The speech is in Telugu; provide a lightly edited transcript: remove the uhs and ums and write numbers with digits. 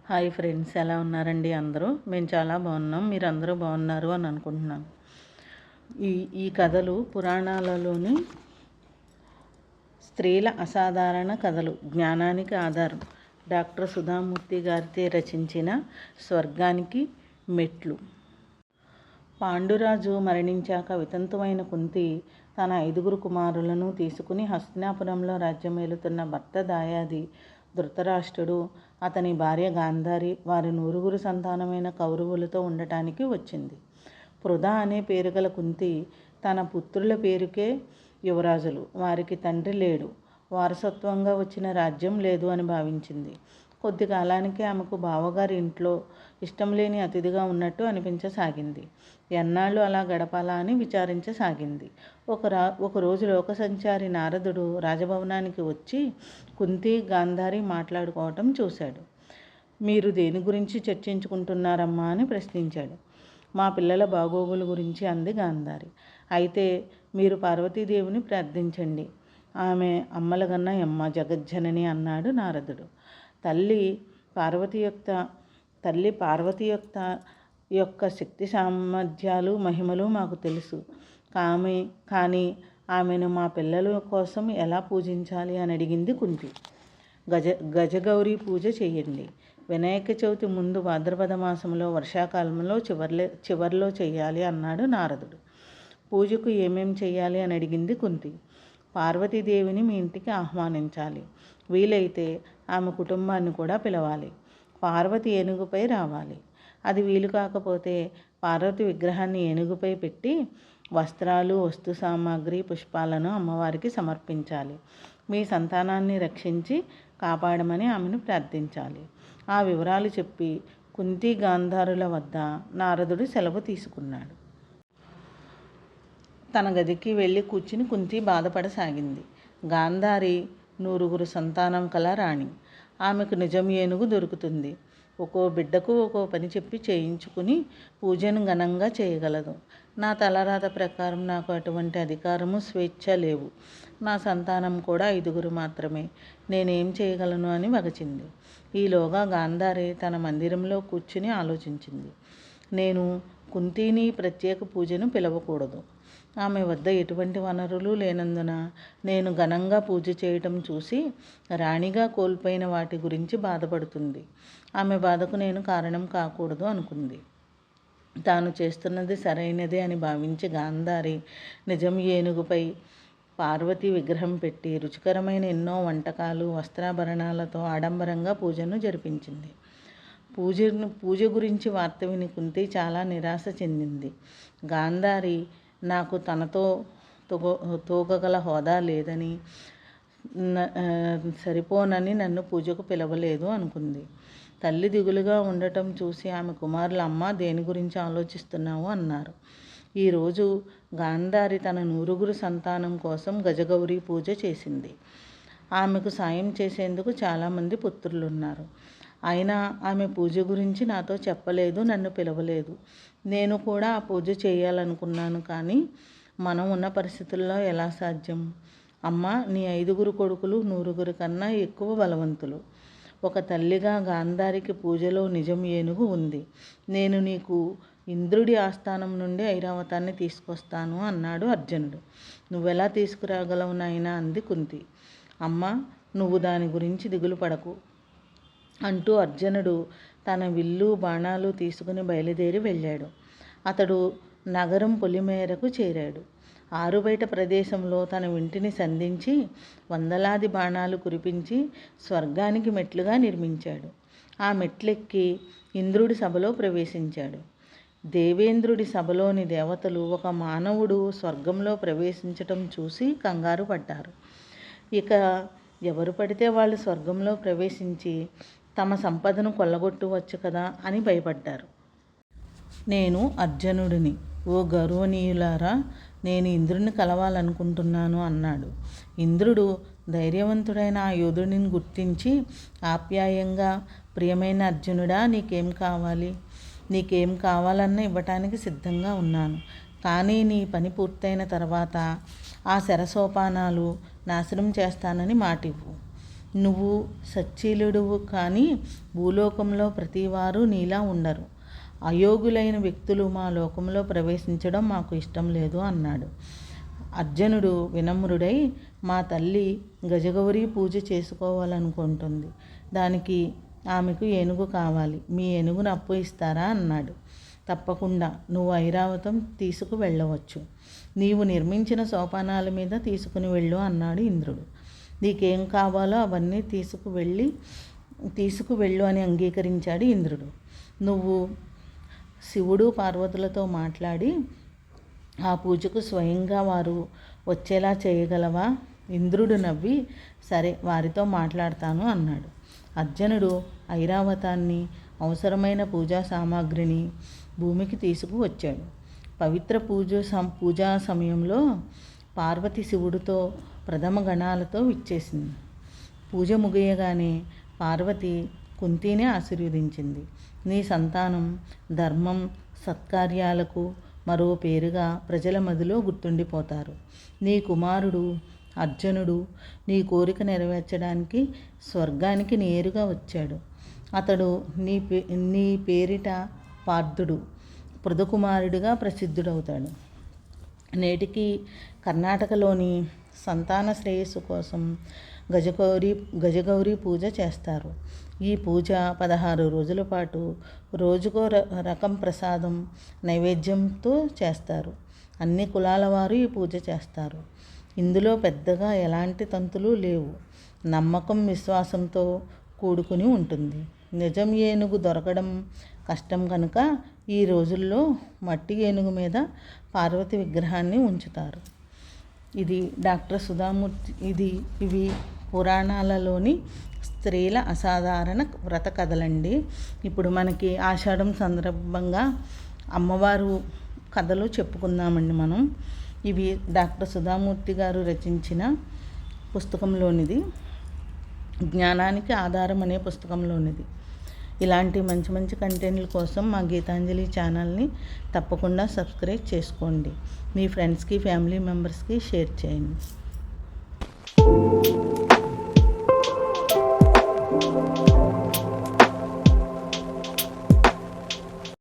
హాయ్ ఫ్రెండ్స్, ఎలా ఉన్నారండి అందరూ? మేము చాలా బాగున్నాం. మీరు అందరూ బాగున్నారు అని అనుకుంటున్నాను. ఈ ఈ కథలు పురాణాలలోని స్త్రీల అసాధారణ కథలు, జ్ఞానానికి ఆధారం. డాక్టర్ సుధామూర్తి గారితో రచించిన స్వర్గానికి మెట్లు. పాండురాజు మరణించాక వితంతువైన కుంతి తన 5 కుమారులను తీసుకుని హస్తినాపురంలో రాజ్యమేలుతున్న భర్త దాయాది ధృతరాష్ట్రుడు, అతని భార్య గాంధారి, వారి 9 సంతానమైన కౌరవులతో ఉండటానికి వచ్చింది. పృథ అనే పేరు గల కుంతి తన పుత్రుల పేరుకే యువరాజులు. వారికి తండ్రి లేడు, వారసత్వంగా వచ్చిన రాజ్యం లేదు అని భావించింది. కొద్ది కాలానికి ఆమెకు బావగారి ఇంట్లో ఇష్టం లేని అతిథిగా ఉన్నట్టు అనిపించసాగింది. ఎన్నాళ్ళు అలా గడపాలా అని విచారించసాగింది. ఒకరోజు లోకసంచారి నారదుడు రాజభవనానికి వచ్చి కుంతి, గాంధారి మాట్లాడుకోవటం చూశాడు. మీరు దేని గురించి చర్చించుకుంటున్నారమ్మా అని ప్రశ్నించాడు. మా పిల్లల బాగోగుల గురించి అంది గాంధారి. అయితే మీరు పార్వతీదేవిని ప్రార్థించండి, ఆమె అమ్మలగన్న యమ్మ జగజ్జనని అన్నాడు నారదుడు. తల్లి పార్వతి యొక్క శక్తి సామర్థ్యాలు మహిమలు మాకు తెలుసు. కానీ ఆమెను మా పిల్లల కోసం ఎలా పూజించాలి అని అడిగింది కుంతి. గజగౌరి పూజ చేయండి. వినాయక చవితి ముందు భాద్రపద మాసంలో వర్షాకాలంలో చివర్లో చేయాలి అన్నాడు నారదుడు. పూజకు ఏమేం చేయాలి అని అడిగింది కుంతి. పార్వతీదేవిని మీ ఇంటికి ఆహ్వానించాలి. వీలైతే ఆమె కుటుంబాన్ని కూడా పిలవాలి. పార్వతి ఏనుగుపై రావాలి. అది వీలు కాకపోతే పార్వతి విగ్రహాన్ని ఏనుగుపై పెట్టి వస్త్రాలు, వస్తు సామాగ్రి, పుష్పాలను అమ్మవారికి సమర్పించాలి. మీ సంతానాన్ని రక్షించి కాపాడమని ఆమెను ప్రార్థించాలి. ఆ వివరాలు చెప్పి కుంతి, గాంధారుల వద్ద నారదుడు సెలవు తీసుకున్నాడు. తన గదికి వెళ్ళి కూర్చుని కుంతి బాధపడసాగింది. గాంధారి 9 సంతానం కల రాణి. ఆమెకు నిజం ఏనుగు దొరుకుతుంది. ఒక్కో బిడ్డకు ఒక్కో పని చెప్పి చేయించుకుని పూజను ఘనంగా చేయగలదు. నా తలరాత ప్రకారం నాకు అటువంటి అధికారము, స్వేచ్ఛ లేవు. నా సంతానం కూడా 5 మాత్రమే. నేనేం చేయగలను అని వగచింది. ఈలోగా గాంధారి తన మందిరంలో కూర్చుని ఆలోచించింది. నేను కుంతిని ప్రత్యేక పూజను పిలవకూడదు. ఆమె వద్ద ఎటువంటి వనరులు లేనందున నేను ఘనంగా పూజ చేయటం చూసి రాణిగా కోల్పోయిన వాటి గురించి బాధపడుతుంది. ఆమె బాధకు నేను కారణం కాకూడదు అనుకుంది. తాను చేస్తున్నది సరైనదే అని భావించి గాంధారి నిజం ఏనుగుపై పార్వతీ విగ్రహం పెట్టి రుచికరమైన ఎన్నో వంటకాలు, వస్త్రాభరణాలతో ఆడంబరంగా పూజను జరిపించింది. పూజ గురించి వార్త విని కుంతి చాలా నిరాశ చెందింది. గాంధారి నాకు తనతో తూగగల హోదా లేదని, సరిపోనని నన్ను పూజకు పిలవలేదు అనుకుంది. తల్లి దిగులుగా ఉండటం చూసి ఆమె కుమారుల అమ్మ దేని గురించి ఆలోచిస్తున్నావు అన్నారు. ఈరోజు గాంధారి తన 9 సంతానం కోసం గజగౌరి పూజ చేసింది. ఆమెకు సాయం చేసేందుకు చాలామంది పుత్రులున్నారు. అయినా ఆమె పూజ గురించి నాతో చెప్పలేదు, నన్ను పిలవలేదు. నేను కూడా ఆ పూజ చేయాలనుకున్నాను, కానీ మనం ఉన్న పరిస్థితుల్లో ఎలా సాధ్యం? అమ్మ, నీ 5 కొడుకులు 9 కన్నా ఎక్కువ బలవంతులు. ఒక తల్లిగా గాంధారికి పూజలో నిజం ఏనుగు ఉంది. నేను నీకు ఇంద్రుడి ఆస్థానం నుండి ఐరావతాన్ని తీసుకొస్తాను అన్నాడు అర్జునుడు. నువ్వెలా తీసుకురాగలవు నాయనా అంది కుంతి. అమ్మ, నువ్వు దాని గురించి దిగులు పడకు అంటూ అర్జునుడు తన విల్లు, బాణాలు తీసుకుని బయలుదేరి వెళ్ళాడు. అతడు నగరం పొలిమేరకు చేరాడు. ఆరుబయట ప్రదేశంలో తన ఇంటిని సంధించి వందలాది బాణాలు కురిపించి స్వర్గానికి మెట్లుగా నిర్మించాడు. ఆ మెట్లెక్కి ఇంద్రుడి సభలో ప్రవేశించాడు. దేవేంద్రుడి సభలోని దేవతలు ఒక మానవుడు స్వర్గంలో ప్రవేశించటం చూసి కంగారు పడ్డారు. ఇక ఎవరు పడితే వాళ్ళు స్వర్గంలో ప్రవేశించి తమ సంపదను కొల్లగొట్టవచ్చు కదా అని భయపడ్డారు. నేను అర్జునుడిని. ఓ గౌరవనీయులారా, నేను ఇంద్రుడిని కలవాలనుకుంటున్నాను అన్నాడు. ఇంద్రుడు ధైర్యవంతుడైన ఆ యోధుడిని గుర్తించి ఆప్యాయంగా, ప్రియమైన అర్జునుడా, నీకేం కావాలన్నా ఇవ్వటానికి సిద్ధంగా ఉన్నాను. కానీ నీ పని పూర్తయిన తర్వాత ఆ శరసోపానాలు నాశనం చేస్తానని మాటివ్వు. నువ్వు సచ్చీలుడువు కానీ భూలోకంలో ప్రతివారు నీలా ఉండరు. అయోగ్యులైన వ్యక్తులు మా లోకంలో ప్రవేశించడం మాకు ఇష్టం లేదు అన్నాడు. అర్జునుడు వినమ్రుడై, మా తల్లి గజగౌరి పూజ చేసుకోవాలనుకుంటుంది. దానికి ఆమెకు ఏనుగు కావాలి. మీ ఏనుగును అప్పు ఇస్తారా అన్నాడు. తప్పకుండా, నువ్వు ఐరావతం తీసుకు వెళ్ళవచ్చు. నీవు నిర్మించిన సోపానాల మీద తీసుకుని వెళ్ళు అన్నాడు ఇంద్రుడు. నీకేం కావాలో అవన్నీ తీసుకువెళ్ళు అని అంగీకరించాడు ఇంద్రుడు. నువ్వు శివుడు పార్వతులతో మాట్లాడి ఆ పూజకు స్వయంగా వారు వచ్చేలా చేయగలవా? ఇంద్రుడు నవ్వి, సరే, వారితో మాట్లాడతాను అన్నాడు. అర్జునుడు ఐరావతాన్ని, అవసరమైన పూజా సామాగ్రిని భూమికి తీసుకువచ్చాడు. పవిత్ర పూజా సమయంలో పార్వతి శివుడితో ప్రథమ గణాలతో విచ్చేసింది. పూజ ముగియగానే పార్వతి కుంతిని ఆశీర్వదించింది. నీ సంతానం ధర్మం, సత్కార్యాలకు మరో పేరుగా ప్రజల మదిలో గుర్తుండిపోతారు. నీ కుమారుడు అర్జునుడు నీ కోరిక నెరవేర్చడానికి స్వర్గానికి నేరుగా వచ్చాడు. అతడు నీ పేరిట పార్థుడు, పృథుకుమారుడిగా ప్రసిద్ధుడవుతాడు. నేటికి కర్ణాటకలోని సంతాన శ్రేయస్సు కోసం గజగౌరి పూజ చేస్తారు. ఈ పూజ 16 రోజుల పాటు రోజుకో రకం ప్రసాదం నైవేద్యంతో చేస్తారు. అన్ని కులాల వారు ఈ పూజ చేస్తారు. ఇందులో పెద్దగా ఎలాంటి తంతులు లేవు. నమ్మకం, విశ్వాసంతో కూడుకుని ఉంటుంది. నిజం ఏనుగు దొరకడం కష్టం కనుక ఈ రోజుల్లో మట్టి ఏనుగు మీద పార్వతి విగ్రహాన్ని ఉంచుతారు. ఇది డాక్టర్ సుధామూర్తి. ఇవి పురాణాలలోని స్త్రీల అసాధారణ వ్రత కథలండి. ఇప్పుడు మనకి ఆషాఢం సందర్భంగా అమ్మవారు కథలు చెప్పుకుందామండి మనం. ఇవి డాక్టర్ సుధామూర్తి గారు రచించిన పుస్తకంలోనిది, జ్ఞానానికి ఆధారం అనే పుస్తకంలోనిది. ఇలాంటి మంచి మంచి కంటెంట్ల కోసం మా గీతాంజలి ఛానల్ని తప్పకుండా సబ్స్క్రైబ్ చేసుకోండి. మీ ఫ్రెండ్స్కి, ఫ్యామిలీ మెంబర్స్కి షేర్ చేయండి.